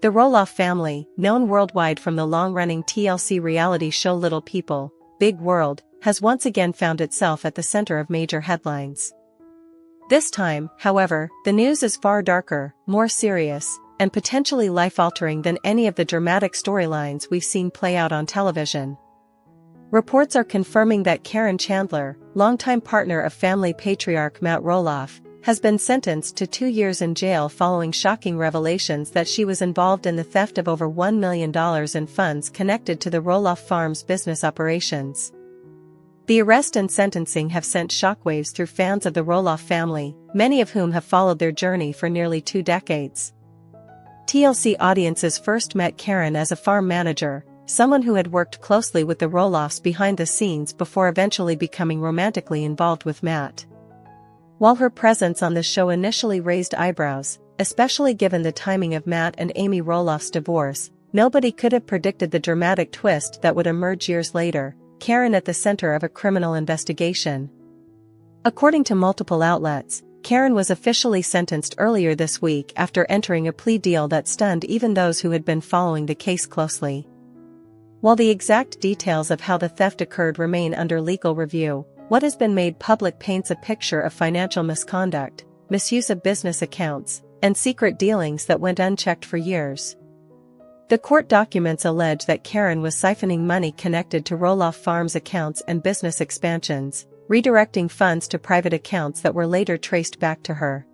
The Roloff family, known worldwide from the long-running TLC reality show Little People, Big World, has once again found itself at the center of major headlines. This time, however, the news is far darker, more serious, and potentially life-altering than any of the dramatic storylines we've seen play out on television. Reports are confirming that Caryn Chandler, longtime partner of family patriarch Matt Roloff, has been sentenced to 2 years in jail following shocking revelations that she was involved in the theft of over $1 million in funds connected to the Roloff Farms business operations. The arrest and sentencing have sent shockwaves through fans of the Roloff family, many of whom have followed their journey for nearly 2 decades. TLC audiences first met Caryn as a farm manager, someone who had worked closely with the Roloffs behind the scenes before eventually becoming romantically involved with Matt. While her presence on the show initially raised eyebrows, especially given the timing of Matt and Amy Roloff's divorce, nobody could have predicted the dramatic twist that would emerge years later, Caryn at the center of a criminal investigation. According to multiple outlets, Caryn was officially sentenced earlier this week after entering a plea deal that stunned even those who had been following the case closely. While the exact details of how the theft occurred remain under legal review, what has been made public paints a picture of financial misconduct, misuse of business accounts, and secret dealings that went unchecked for years. The court documents allege that Caryn was siphoning money connected to Roloff Farms accounts and business expansions, redirecting funds to private accounts that were later traced back to her.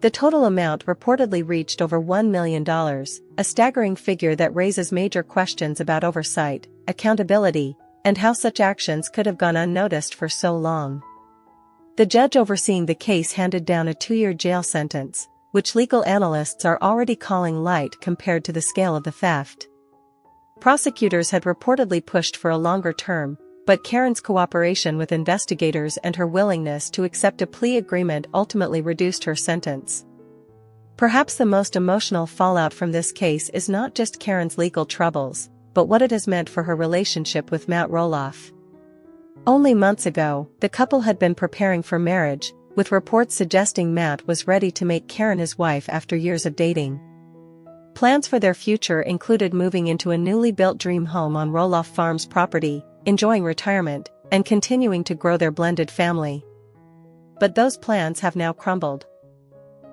The total amount reportedly reached over $1 million, a staggering figure that raises major questions about oversight, accountability, and how such actions could have gone unnoticed for so long. The judge overseeing the case handed down a 2-year jail sentence, which legal analysts are already calling light compared to the scale of the theft. Prosecutors had reportedly pushed for a longer term, but Caryn's cooperation with investigators and her willingness to accept a plea agreement ultimately reduced her sentence. Perhaps the most emotional fallout from this case is not just Caryn's legal troubles, but what it has meant for her relationship with Matt Roloff. Only months ago, the couple had been preparing for marriage, with reports suggesting Matt was ready to make Caryn his wife after years of dating. Plans for their future included moving into a newly built dream home on Roloff Farms property, enjoying retirement, and continuing to grow their blended family. But those plans have now crumbled.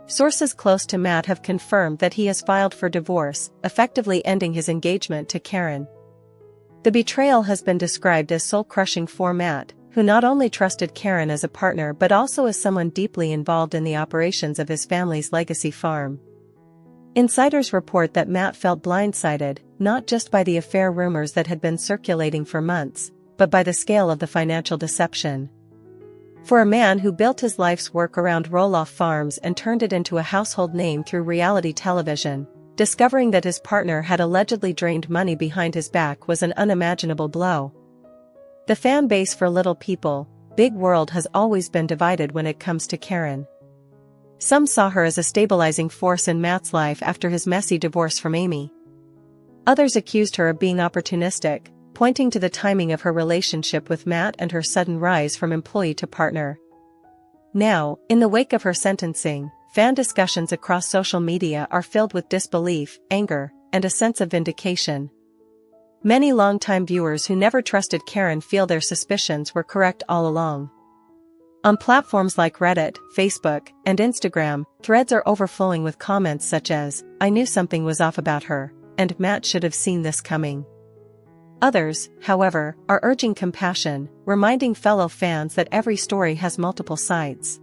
Sources close to Matt have confirmed that he has filed for divorce, effectively ending his engagement to Caryn. The betrayal has been described as soul-crushing for Matt, who not only trusted Caryn as a partner but also as someone deeply involved in the operations of his family's legacy farm. Insiders report that Matt felt blindsided, not just by the affair rumors that had been circulating for months, but by the scale of the financial deception. For a man who built his life's work around Roloff Farms and turned it into a household name through reality television, discovering that his partner had allegedly drained money behind his back was an unimaginable blow. The fan base for Little People, Big World has always been divided when it comes to Caryn. Some saw her as a stabilizing force in Matt's life after his messy divorce from Amy. Others accused her of being opportunistic, pointing to the timing of her relationship with Matt and her sudden rise from employee to partner. Now, in the wake of her sentencing, fan discussions across social media are filled with disbelief, anger, and a sense of vindication. Many longtime viewers who never trusted Caryn feel their suspicions were correct all along. On platforms like Reddit, Facebook, and Instagram, threads are overflowing with comments such as, "I knew something was off about her," and "Matt should have seen this coming." Others, however, are urging compassion, reminding fellow fans that every story has multiple sides.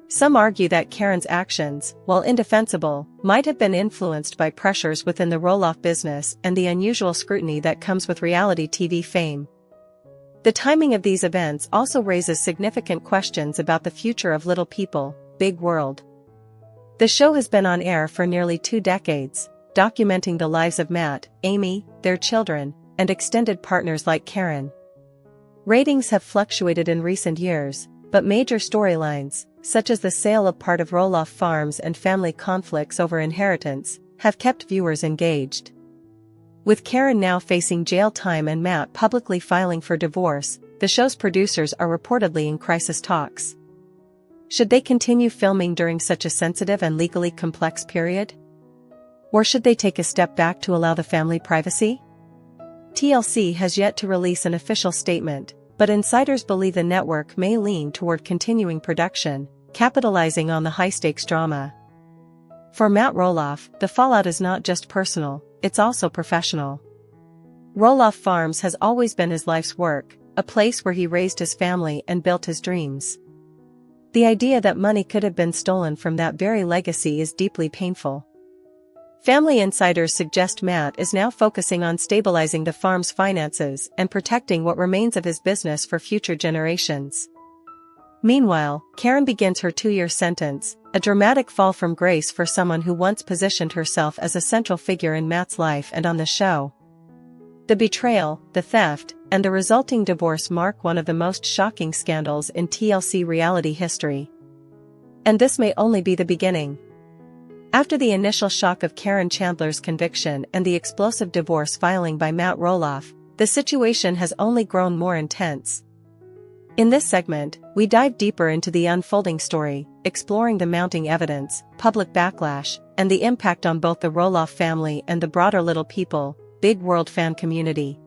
Some argue that Caryn's actions, while indefensible, might have been influenced by pressures within the Roloff business and the unusual scrutiny that comes with reality TV fame. The timing of these events also raises significant questions about the future of Little People, Big World. The show has been on air for nearly 2 decades, documenting the lives of Matt, Amy, their children, and extended partners like Caryn. Ratings have fluctuated in recent years, but major storylines, such as the sale of part of Roloff Farms and family conflicts over inheritance, have kept viewers engaged. With Caryn now facing jail time and Matt publicly filing for divorce, the show's producers are reportedly in crisis talks. Should they continue filming during such a sensitive and legally complex period? Or should they take a step back to allow the family privacy? TLC has yet to release an official statement, but insiders believe the network may lean toward continuing production, capitalizing on the high-stakes drama. For Matt Roloff, the fallout is not just personal, it's also professional. Roloff Farms has always been his life's work, a place where he raised his family and built his dreams. The idea that money could have been stolen from that very legacy is deeply painful. Family insiders suggest Matt is now focusing on stabilizing the farm's finances and protecting what remains of his business for future generations. Meanwhile, Caryn begins her 2-year sentence, a dramatic fall from grace for someone who once positioned herself as a central figure in Matt's life and on the show. The betrayal, the theft, and the resulting divorce mark one of the most shocking scandals in TLC reality history. And this may only be the beginning. After the initial shock of Caryn Chandler's conviction and the explosive divorce filing by Matt Roloff, the situation has only grown more intense. In this segment, we dive deeper into the unfolding story, exploring the mounting evidence, public backlash, and the impact on both the Roloff family and the broader Little People, Big World fan community.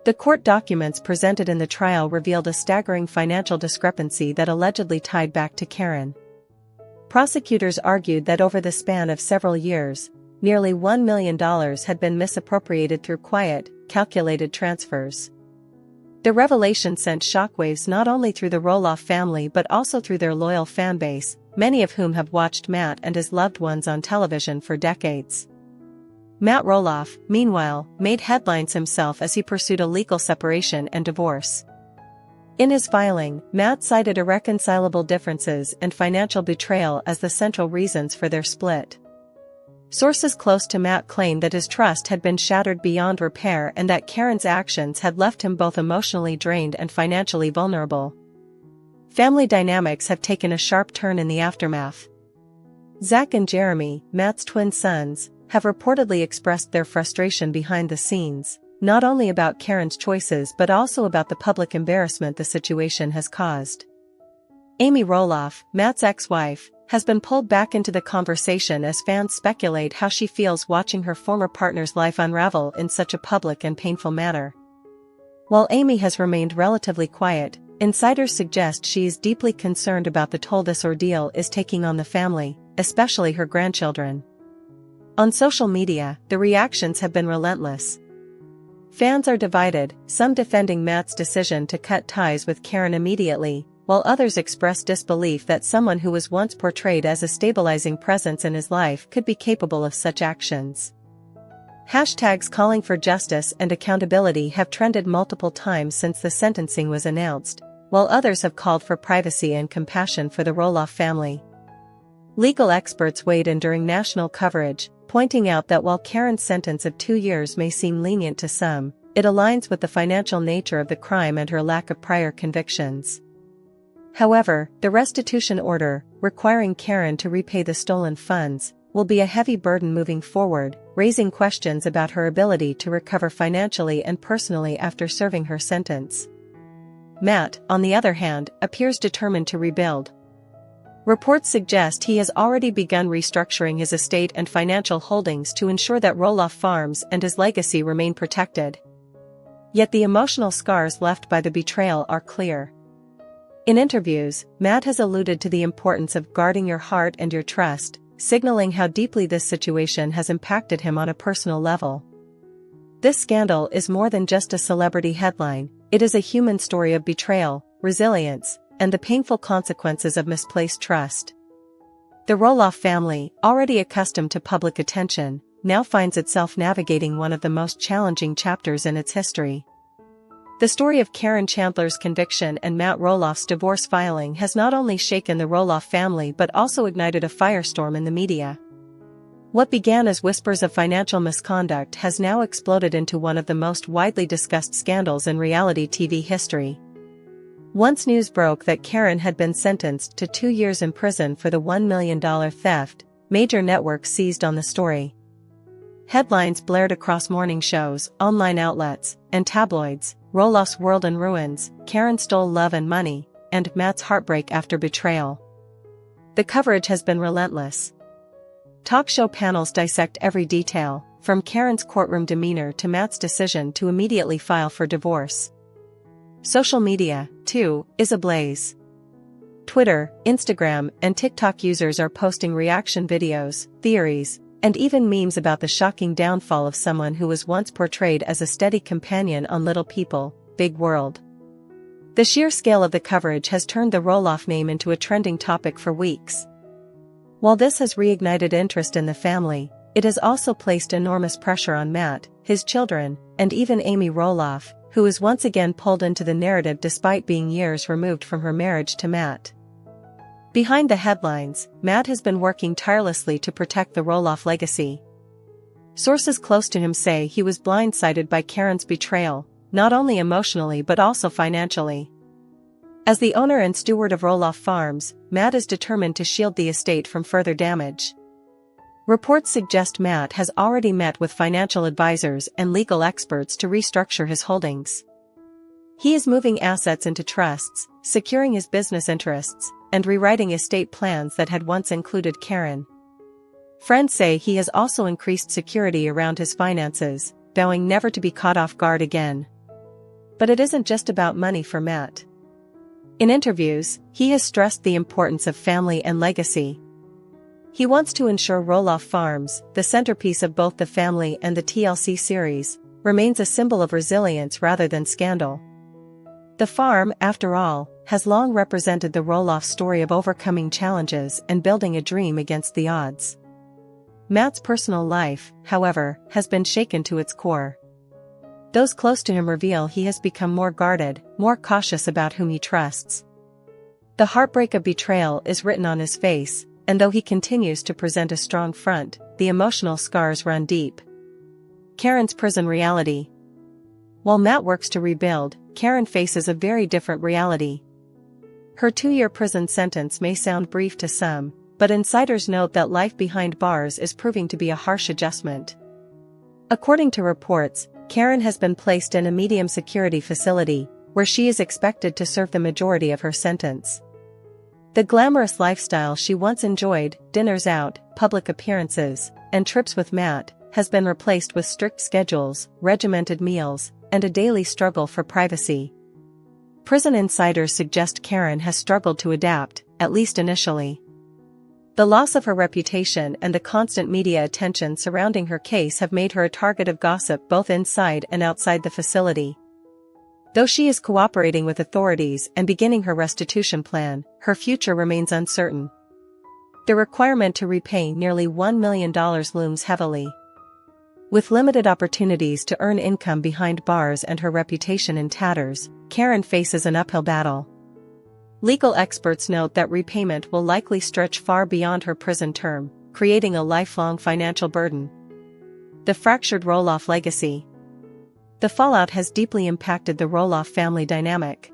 The court documents presented in the trial revealed a staggering financial discrepancy that allegedly tied back to Caryn. Prosecutors argued that over the span of several years, nearly $1 million had been misappropriated through quiet, calculated transfers. The revelation sent shockwaves not only through the Roloff family but also through their loyal fanbase, many of whom have watched Matt and his loved ones on television for decades. Matt Roloff, meanwhile, made headlines himself as he pursued a legal separation and divorce. In his filing, Matt cited irreconcilable differences and financial betrayal as the central reasons for their split. Sources close to Matt claimed that his trust had been shattered beyond repair and that Caryn's actions had left him both emotionally drained and financially vulnerable. Family dynamics have taken a sharp turn in the aftermath. Zach and Jeremy, Matt's twin sons, have reportedly expressed their frustration behind the scenes, not only about Caryn's choices but also about the public embarrassment the situation has caused. Amy Roloff, Matt's ex-wife, has been pulled back into the conversation as fans speculate how she feels watching her former partner's life unravel in such a public and painful manner. While Amy has remained relatively quiet, insiders suggest she is deeply concerned about the toll this ordeal is taking on the family, especially her grandchildren. On social media, the reactions have been relentless. Fans are divided, some defending Matt's decision to cut ties with Caryn immediately, while others express disbelief that someone who was once portrayed as a stabilizing presence in his life could be capable of such actions. Hashtags calling for justice and accountability have trended multiple times since the sentencing was announced, while others have called for privacy and compassion for the Roloff family. Legal experts weighed in during national coverage, pointing out that while Caryn's sentence of 2 years may seem lenient to some, it aligns with the financial nature of the crime and her lack of prior convictions. However, the restitution order, requiring Caryn to repay the stolen funds, will be a heavy burden moving forward, raising questions about her ability to recover financially and personally after serving her sentence. Matt, on the other hand, appears determined to rebuild. Reports suggest he has already begun restructuring his estate and financial holdings to ensure that Roloff Farms and his legacy remain protected. Yet the emotional scars left by the betrayal are clear. In interviews, Matt has alluded to the importance of guarding your heart and your trust, signaling how deeply this situation has impacted him on a personal level. This scandal is more than just a celebrity headline, it is a human story of betrayal, resilience, and the painful consequences of misplaced trust. The Roloff family, already accustomed to public attention, now finds itself navigating one of the most challenging chapters in its history. The story of Caryn Chandler's conviction and Matt Roloff's divorce filing has not only shaken the Roloff family but also ignited a firestorm in the media. What began as whispers of financial misconduct has now exploded into one of the most widely discussed scandals in reality TV history. Once news broke that Caryn had been sentenced to 2 years in prison for the $1 million theft, major networks seized on the story. Headlines blared across morning shows, online outlets, and tabloids: Roloff's world in ruins, Caryn stole love and money, and Matt's heartbreak after betrayal. The coverage has been relentless. Talk show panels dissect every detail, from Caryn's courtroom demeanor to Matt's decision to immediately file for divorce. Social media, too, is ablaze. Twitter, Instagram, and TikTok users are posting reaction videos, theories, and even memes about the shocking downfall of someone who was once portrayed as a steady companion on Little People, Big World. The sheer scale of the coverage has turned the Roloff name into a trending topic for weeks. While this has reignited interest in the family, it has also placed enormous pressure on Matt, his children, and even Amy Roloff, who is once again pulled into the narrative despite being years removed from her marriage to Matt. Behind the headlines, Matt has been working tirelessly to protect the Roloff legacy. Sources close to him say he was blindsided by Caryn's betrayal, not only emotionally but also financially. As the owner and steward of Roloff Farms, Matt is determined to shield the estate from further damage. Reports suggest Matt has already met with financial advisors and legal experts to restructure his holdings. He is moving assets into trusts, securing his business interests, and rewriting estate plans that had once included Caryn. Friends say he has also increased security around his finances, vowing never to be caught off guard again. But it isn't just about money for Matt. In interviews, he has stressed the importance of family and legacy. He wants to ensure Roloff Farms, the centerpiece of both the family and the TLC series, remains a symbol of resilience rather than scandal. The farm, after all, has long represented the Roloff story of overcoming challenges and building a dream against the odds. Matt's personal life, however, has been shaken to its core. Those close to him reveal he has become more guarded, more cautious about whom he trusts. The heartbreak of betrayal is written on his face, and though he continues to present a strong front, the emotional scars run deep. Caryn's prison reality. While Matt works to rebuild, Caryn faces a very different reality. Her 2-year prison sentence may sound brief to some, but insiders note that life behind bars is proving to be a harsh adjustment. According to reports, Caryn has been placed in a medium security facility, where she is expected to serve the majority of her sentence. The glamorous lifestyle she once enjoyed, dinners out, public appearances, and trips with Matt, has been replaced with strict schedules, regimented meals, and a daily struggle for privacy. Prison insiders suggest Caryn has struggled to adapt, at least initially. The loss of her reputation and the constant media attention surrounding her case have made her a target of gossip both inside and outside the facility. Though she is cooperating with authorities and beginning her restitution plan, her future remains uncertain. The requirement to repay nearly $1 million looms heavily. With limited opportunities to earn income behind bars and her reputation in tatters, Caryn faces an uphill battle. Legal experts note that repayment will likely stretch far beyond her prison term, creating a lifelong financial burden. The fractured Roloff legacy. The fallout has deeply impacted the Roloff family dynamic.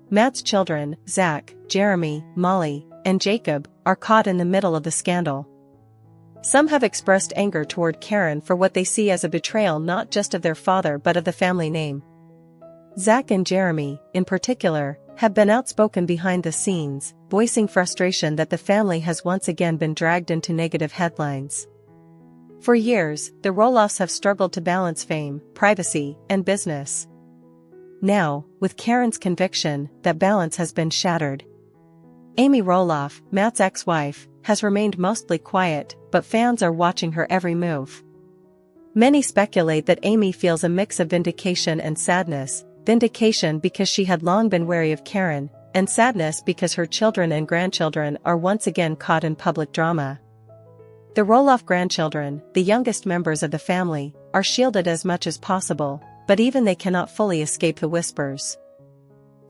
Matt's children, Zach, Jeremy, Molly, and Jacob, are caught in the middle of the scandal. Some have expressed anger toward Caryn for what they see as a betrayal not just of their father but of the family name. Zach and Jeremy, in particular, have been outspoken behind the scenes, voicing frustration that the family has once again been dragged into negative headlines. For years, the Roloffs have struggled to balance fame, privacy, and business. Now, with Caryn's conviction, that balance has been shattered. Amy Roloff, Matt's ex-wife, has remained mostly quiet, but fans are watching her every move. Many speculate that Amy feels a mix of vindication and sadness, vindication because she had long been wary of Caryn, and sadness because her children and grandchildren are once again caught in public drama. The Roloff grandchildren, the youngest members of the family, are shielded as much as possible, but even they cannot fully escape the whispers.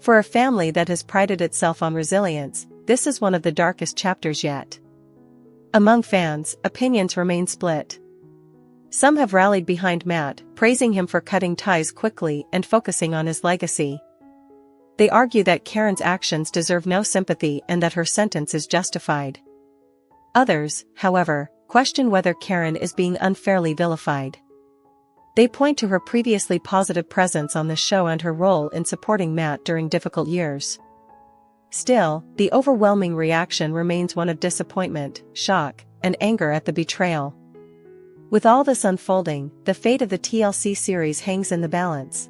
For a family that has prided itself on resilience, this is one of the darkest chapters yet. Among fans, opinions remain split. Some have rallied behind Matt, praising him for cutting ties quickly and focusing on his legacy. They argue that Caryn's actions deserve no sympathy and that her sentence is justified. Others, however, question whether Caryn is being unfairly vilified. They point to her previously positive presence on the show and her role in supporting Matt during difficult years. Still, the overwhelming reaction remains one of disappointment, shock, and anger at the betrayal. With all this unfolding, the fate of the TLC series hangs in the balance.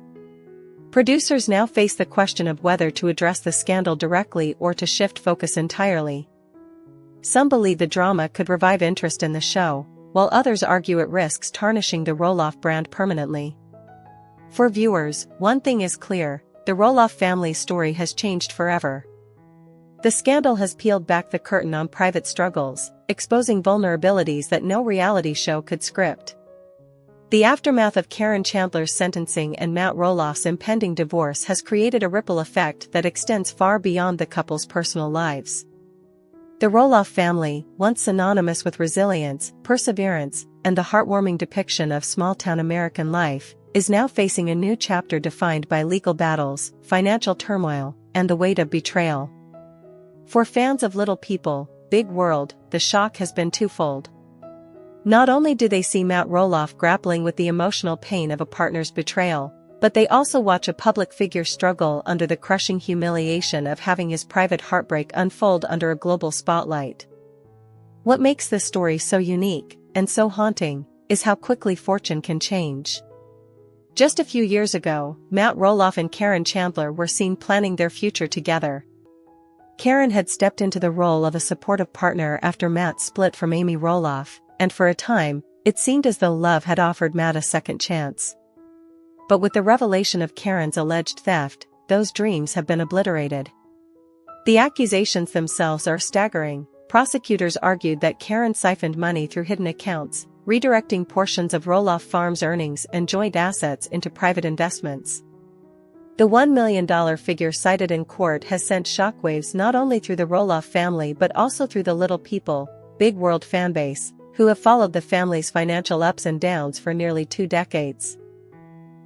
Producers now face the question of whether to address the scandal directly or to shift focus entirely. Some believe the drama could revive interest in the show, while others argue it risks tarnishing the Roloff brand permanently. For viewers, one thing is clear: the Roloff family's story has changed forever. The scandal has peeled back the curtain on private struggles, exposing vulnerabilities that no reality show could script. The aftermath of Caryn Chandler's sentencing and Matt Roloff's impending divorce has created a ripple effect that extends far beyond the couple's personal lives. The Roloff family, once synonymous with resilience, perseverance, and the heartwarming depiction of small-town American life, is now facing a new chapter defined by legal battles, financial turmoil, and the weight of betrayal. For fans of Little People, Big World, the shock has been twofold. Not only do they see Matt Roloff grappling with the emotional pain of a partner's betrayal, but they also watch a public figure struggle under the crushing humiliation of having his private heartbreak unfold under a global spotlight. What makes this story so unique, and so haunting, is how quickly fortune can change. Just a few years ago, Matt Roloff and Caryn Chandler were seen planning their future together. Caryn had stepped into the role of a supportive partner after Matt split from Amy Roloff, and for a time, it seemed as though love had offered Matt a second chance. But with the revelation of Caryn's alleged theft, those dreams have been obliterated. The accusations themselves are staggering. Prosecutors argued that Caryn siphoned money through hidden accounts, redirecting portions of Roloff Farms' earnings and joint assets into private investments. The $1 million figure cited in court has sent shockwaves not only through the Roloff family but also through the Little People, Big World fanbase, who have followed the family's financial ups and downs for nearly 2 decades.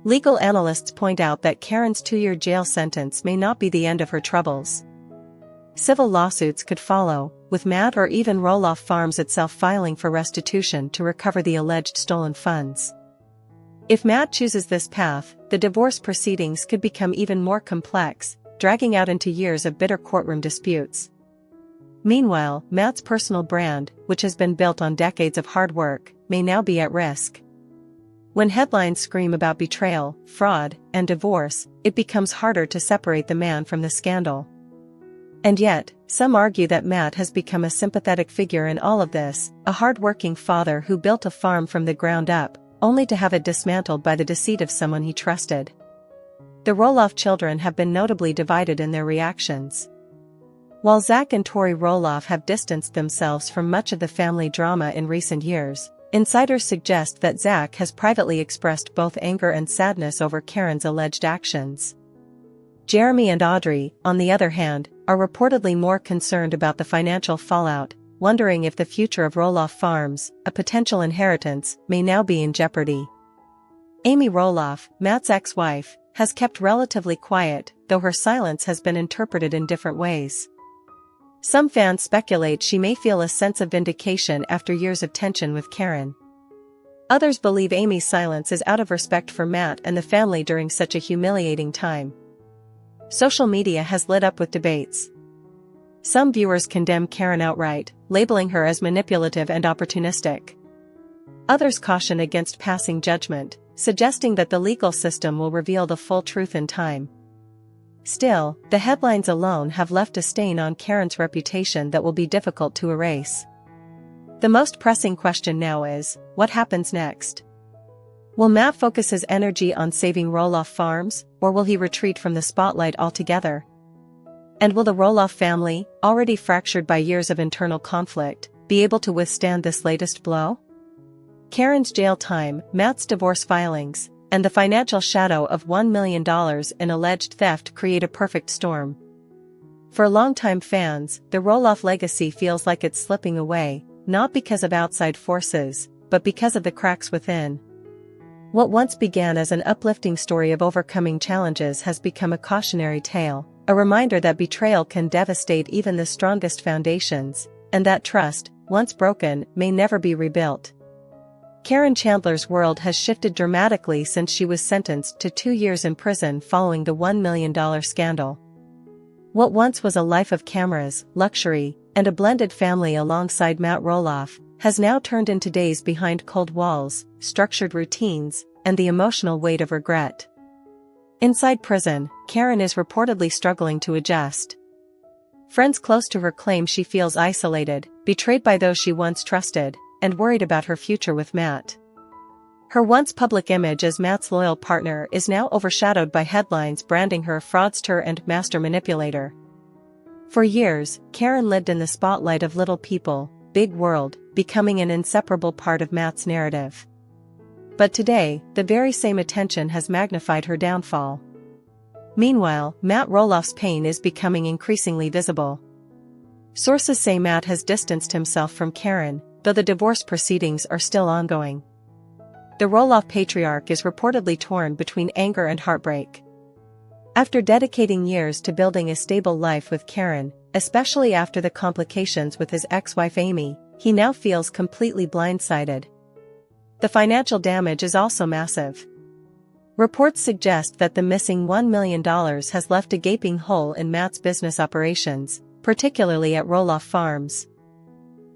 Legal analysts point out that Caryn's 2-year jail sentence may not be the end of her troubles. Civil lawsuits could follow, with Matt or even Roloff Farms itself filing for restitution to recover the alleged stolen funds. If Matt chooses this path, the divorce proceedings could become even more complex, dragging out into years of bitter courtroom disputes. Meanwhile, Matt's personal brand, which has been built on decades of hard work, may now be at risk. When headlines scream about betrayal, fraud, and divorce, it becomes harder to separate the man from the scandal. And yet, some argue that Matt has become a sympathetic figure in all of this, a hard-working father who built a farm from the ground up, only to have it dismantled by the deceit of someone he trusted. The Roloff children have been notably divided in their reactions. While Zach and Tori Roloff have distanced themselves from much of the family drama in recent years, insiders suggest that Zach has privately expressed both anger and sadness over Caryn's alleged actions. Jeremy and Audrey, on the other hand, are reportedly more concerned about the financial fallout, wondering if the future of Roloff Farms, a potential inheritance, may now be in jeopardy. Amy Roloff, Matt's ex-wife, has kept relatively quiet, though her silence has been interpreted in different ways. Some fans speculate she may feel a sense of vindication after years of tension with Caryn. Others believe Amy's silence is out of respect for Matt and the family during such a humiliating time. Social media has lit up with debates. Some viewers condemn Caryn outright, labeling her as manipulative and opportunistic. Others caution against passing judgment, suggesting that the legal system will reveal the full truth in time. Still, the headlines alone have left a stain on Caryn's reputation that will be difficult to erase. The most pressing question now is, what happens next? Will Matt focus his energy on saving Roloff Farms, or will he retreat from the spotlight altogether? And will the Roloff family, already fractured by years of internal conflict, be able to withstand this latest blow? Caryn's jail time, Matt's divorce filings, and the financial shadow of $1 million in alleged theft create a perfect storm. For longtime fans, the Roloff legacy feels like it's slipping away, not because of outside forces, but because of the cracks within. What once began as an uplifting story of overcoming challenges has become a cautionary tale, a reminder that betrayal can devastate even the strongest foundations, and that trust, once broken, may never be rebuilt. Caryn Chandler's world has shifted dramatically since she was sentenced to 2 years in prison following the $1 million scandal. What once was a life of cameras, luxury, and a blended family alongside Matt Roloff, has now turned into days behind cold walls, structured routines, and the emotional weight of regret. Inside prison, Caryn is reportedly struggling to adjust. Friends close to her claim she feels isolated, betrayed by those she once trusted, and worried about her future with Matt. Her once public image as Matt's loyal partner is now overshadowed by headlines branding her a fraudster and master manipulator. For years, Caryn lived in the spotlight of Little People, Big World, becoming an inseparable part of Matt's narrative. But today, the very same attention has magnified her downfall. Meanwhile, Matt Roloff's pain is becoming increasingly visible. Sources say Matt has distanced himself from Caryn, though the divorce proceedings are still ongoing. The Roloff patriarch is reportedly torn between anger and heartbreak. After dedicating years to building a stable life with Caryn, especially after the complications with his ex-wife Amy, he now feels completely blindsided. The financial damage is also massive. Reports suggest that the missing $1 million has left a gaping hole in Matt's business operations, particularly at Roloff Farms.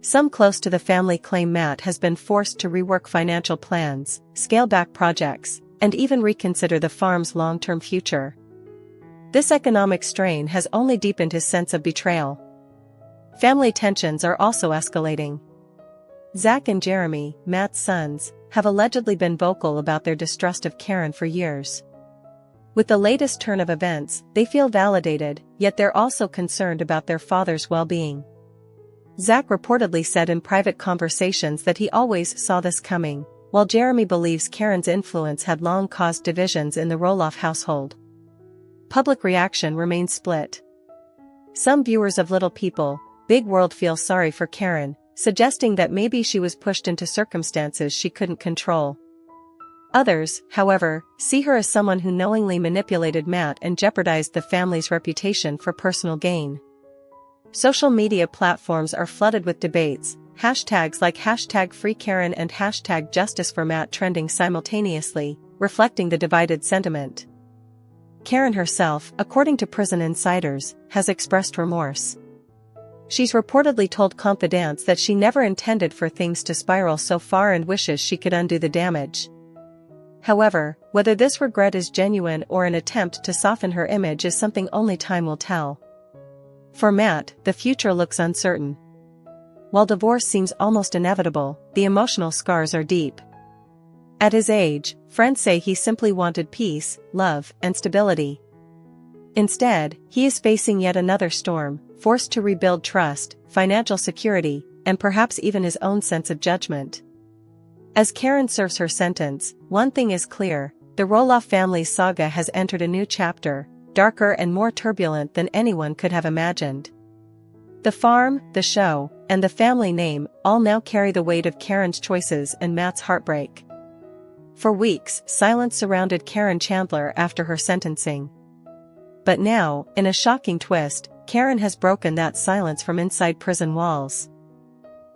Some close to the family claim Matt has been forced to rework financial plans, scale back projects, and even reconsider the farm's long-term future. This economic strain has only deepened his sense of betrayal. Family tensions are also escalating. Zach and Jeremy, Matt's sons, have allegedly been vocal about their distrust of Caryn for years. With the latest turn of events, they feel validated, yet they're also concerned about their father's well-being. Zach reportedly said in private conversations that he always saw this coming, while Jeremy believes Caryn's influence had long caused divisions in the Roloff household. Public reaction remains split. Some viewers of Little People, Big World feel sorry for Caryn, suggesting that maybe she was pushed into circumstances she couldn't control. Others, however, see her as someone who knowingly manipulated Matt and jeopardized the family's reputation for personal gain. Social media platforms are flooded with debates, hashtags like #FreeCaryn and #JusticeForMatt trending simultaneously, reflecting the divided sentiment. Caryn herself, according to prison insiders, has expressed remorse. She's reportedly told Confidants that she never intended for things to spiral so far and wishes she could undo the damage. However, whether this regret is genuine or an attempt to soften her image is something only time will tell. For Matt, the future looks uncertain. While divorce seems almost inevitable, the emotional scars are deep. At his age, friends say he simply wanted peace, love, and stability. Instead, he is facing yet another storm, forced to rebuild trust, financial security, and perhaps even his own sense of judgment. As Caryn serves her sentence, one thing is clear: the Roloff family's saga has entered a new chapter, darker and more turbulent than anyone could have imagined. The farm, the show, and the family name all now carry the weight of Caryn's choices and Matt's heartbreak. For weeks, silence surrounded Caryn Chandler after her sentencing. But now, in a shocking twist, Caryn has broken that silence from inside prison walls.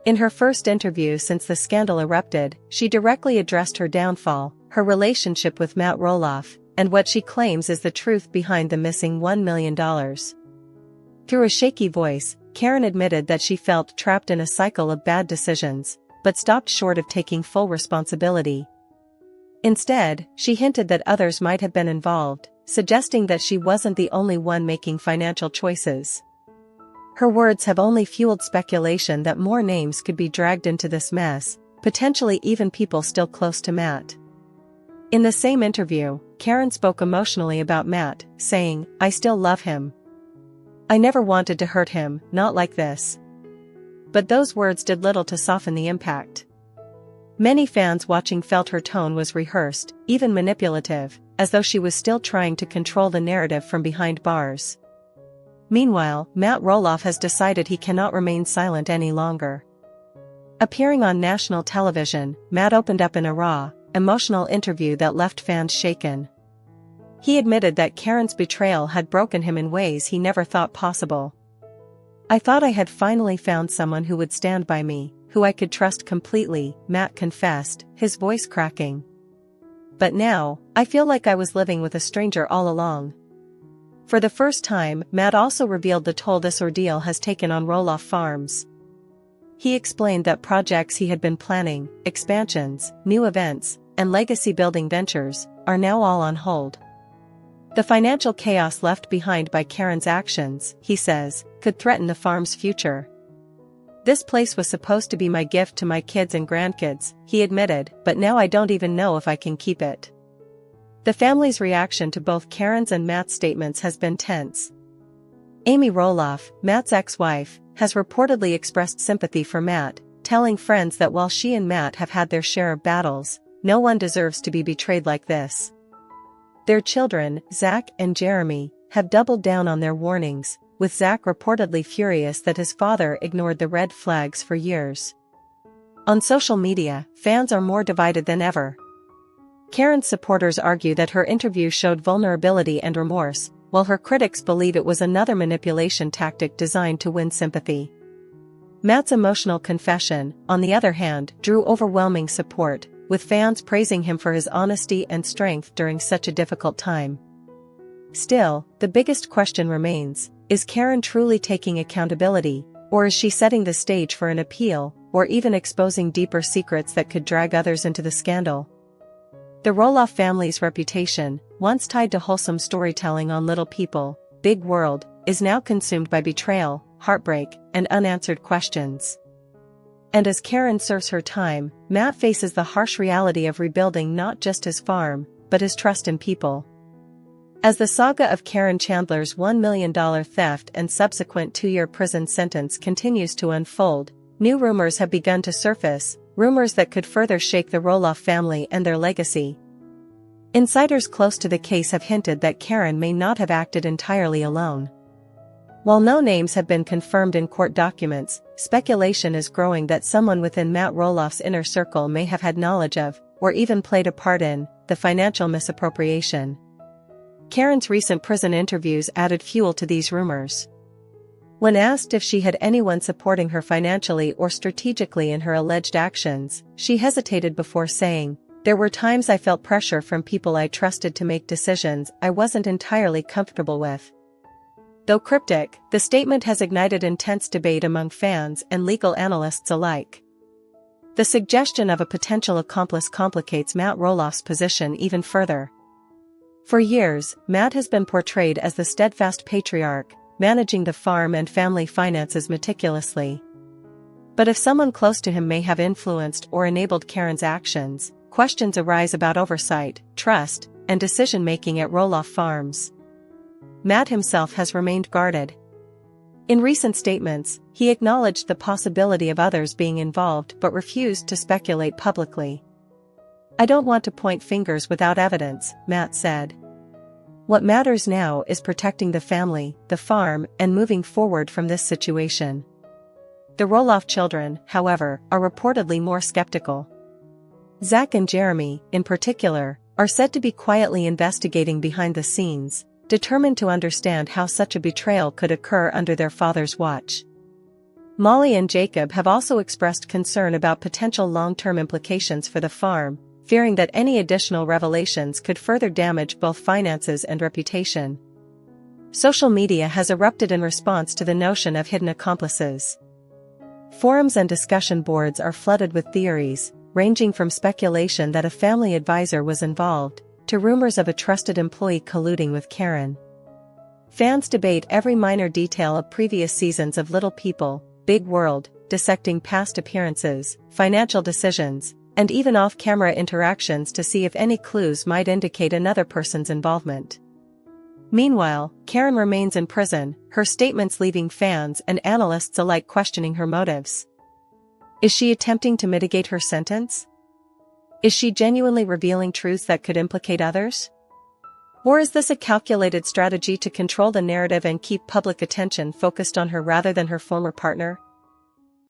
In her first interview since the scandal erupted, she directly addressed her downfall, her relationship with Matt Roloff, and what she claims is the truth behind the missing $1 million. Through a shaky voice, Caryn admitted that she felt trapped in a cycle of bad decisions, but stopped short of taking full responsibility. Instead, she hinted that others might have been involved, suggesting that she wasn't the only one making financial choices. Her words have only fueled speculation that more names could be dragged into this mess, potentially even people still close to Matt. In the same interview, Caryn spoke emotionally about Matt, saying, "I still love him. I never wanted to hurt him, not like this." But those words did little to soften the impact. Many fans watching felt her tone was rehearsed, even manipulative, as though she was still trying to control the narrative from behind bars. Meanwhile, Matt Roloff has decided he cannot remain silent any longer. Appearing on national television, Matt opened up in a raw, emotional interview that left fans shaken. He admitted that Caryn's betrayal had broken him in ways he never thought possible. "I thought I had finally found someone who would stand by me, who I could trust completely," Matt confessed, his voice cracking. "But now, I feel like I was living with a stranger all along." For the first time, Matt also revealed the toll this ordeal has taken on Roloff Farms. he explained that projects he had been planning, expansions, new events, and legacy-building ventures, are now all on hold. The financial chaos left behind by Caryn's actions, he says, could threaten the farm's future. "This place was supposed to be my gift to my kids and grandkids," he admitted, "but now I don't even know if I can keep it." The family's reaction to both Caryn's and Matt's statements has been tense. Amy Roloff, Matt's ex-wife, has reportedly expressed sympathy for Matt, telling friends that while she and Matt have had their share of battles, no one deserves to be betrayed like this. Their children, Zach and Jeremy, have doubled down on their warnings, with Zach reportedly furious that his father ignored the red flags for years. On social media, fans are more divided than ever. Caryn's supporters argue that her interview showed vulnerability and remorse, while her critics believe it was another manipulation tactic designed to win sympathy. Matt's emotional confession, on the other hand, drew overwhelming support, with fans praising him for his honesty and strength during such a difficult time. Still, the biggest question remains: is Caryn truly taking accountability, or is she setting the stage for an appeal, or even exposing deeper secrets that could drag others into the scandal? The Roloff family's reputation, once tied to wholesome storytelling on Little People, Big World, is now consumed by betrayal, heartbreak, and unanswered questions. And as Caryn serves her time, Matt faces the harsh reality of rebuilding not just his farm, but his trust in people. As the saga of Caryn Chandler's $1 million theft and subsequent 2-year prison sentence continues to unfold, new rumors have begun to surface, rumors that could further shake the Roloff family and their legacy. Insiders close to the case have hinted that Caryn may not have acted entirely alone. While no names have been confirmed in court documents, speculation is growing that someone within Matt Roloff's inner circle may have had knowledge of, or even played a part in, the financial misappropriation. Caryn's recent prison interviews added fuel to these rumors. When asked if she had anyone supporting her financially or strategically in her alleged actions, she hesitated before saying, "There were times I felt pressure from people I trusted to make decisions I wasn't entirely comfortable with." Though cryptic, the statement has ignited intense debate among fans and legal analysts alike. The suggestion of a potential accomplice complicates Matt Roloff's position even further. For years, Matt has been portrayed as the steadfast patriarch, managing the farm and family finances meticulously. But if someone close to him may have influenced or enabled Caryn's actions, questions arise about oversight, trust, and decision-making at Roloff Farms. Matt himself has remained guarded. In recent statements, he acknowledged the possibility of others being involved but refused to speculate publicly. "I don't want to point fingers without evidence," Matt said. "What matters now is protecting the family, the farm, and moving forward from this situation." The Roloff children, however, are reportedly more skeptical. Zach and Jeremy, in particular, are said to be quietly investigating behind the scenes, determined to understand how such a betrayal could occur under their father's watch. Molly and Jacob have also expressed concern about potential long-term implications for the farm, fearing that any additional revelations could further damage both finances and reputation. Social media has erupted in response to the notion of hidden accomplices. Forums and discussion boards are flooded with theories, ranging from speculation that a family advisor was involved, to rumors of a trusted employee colluding with Caryn. Fans debate every minor detail of previous seasons of Little People, Big World, dissecting past appearances, financial decisions, and even off-camera interactions to see if any clues might indicate another person's involvement. Meanwhile, Caryn remains in prison, her statements leaving fans and analysts alike questioning her motives. Is she attempting to mitigate her sentence? Is she genuinely revealing truths that could implicate others? Or is this a calculated strategy to control the narrative and keep public attention focused on her rather than her former partner?